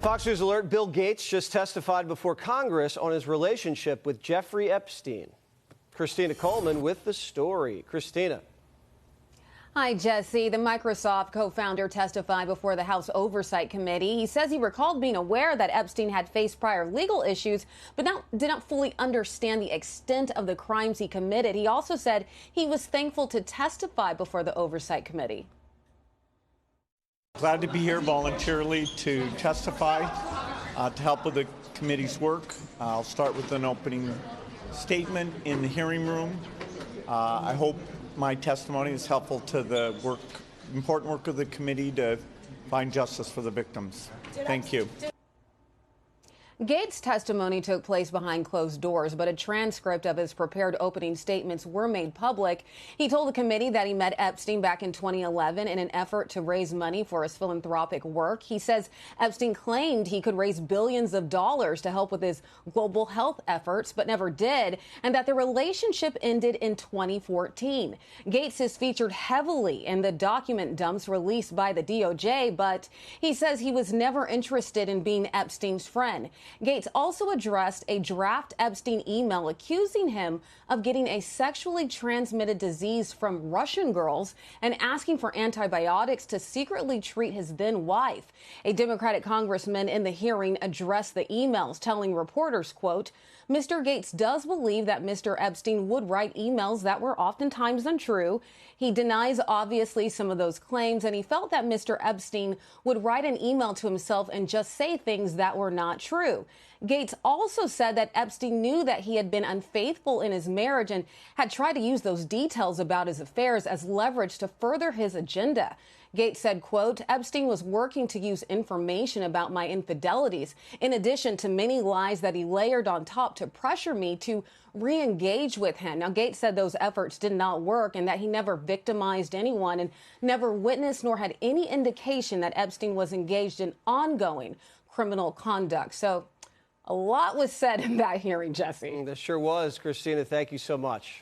Fox News alert, Bill Gates just testified before Congress on his relationship with Jeffrey Epstein. Christina Coleman with the story. Christina. Hi, Jesse. The Microsoft co-founder testified before the House Oversight Committee. He says he recalled being aware that Epstein had faced prior legal issues, but did not fully understand the extent of the crimes he committed. He also said he was thankful to testify before the Oversight Committee. Glad to be here voluntarily to testify, to help with the committee's work. I'll start with an opening statement in the hearing room. I hope my testimony is helpful to the important work of the committee to find justice for the victims. Thank you. Gates' testimony took place behind closed doors, but a transcript of his prepared opening statements were made public. He told the committee that he met Epstein back in 2011 in an effort to raise money for his philanthropic work. He says Epstein claimed he could raise billions of dollars to help with his global health efforts, but never did, and that the relationship ended in 2014. Gates is featured heavily in the document dumps released by the DOJ, but he says he was never interested in being Epstein's friend. Gates also addressed a draft Epstein email accusing him of getting a sexually transmitted disease from Russian girls and asking for antibiotics to secretly treat his then wife. A Democratic congressman in the hearing addressed the emails, telling reporters, quote, Mr. Gates does believe that Mr. Epstein would write emails that were oftentimes untrue. He denies, obviously, some of those claims, and he felt that Mr. Epstein would write an email to himself and just say things that were not true. Gates also said that Epstein knew that he had been unfaithful in his marriage and had tried to use those details about his affairs as leverage to further his agenda. Gates said, quote, Epstein was working to use information about my infidelities, in addition to many lies that he layered on top to pressure me to re-engage with him. Now, Gates said those efforts did not work and that he never victimized anyone and never witnessed nor had any indication that Epstein was engaged in ongoing criminal conduct. So a lot was said in that hearing, Jesse. There sure was. Christina, thank you so much.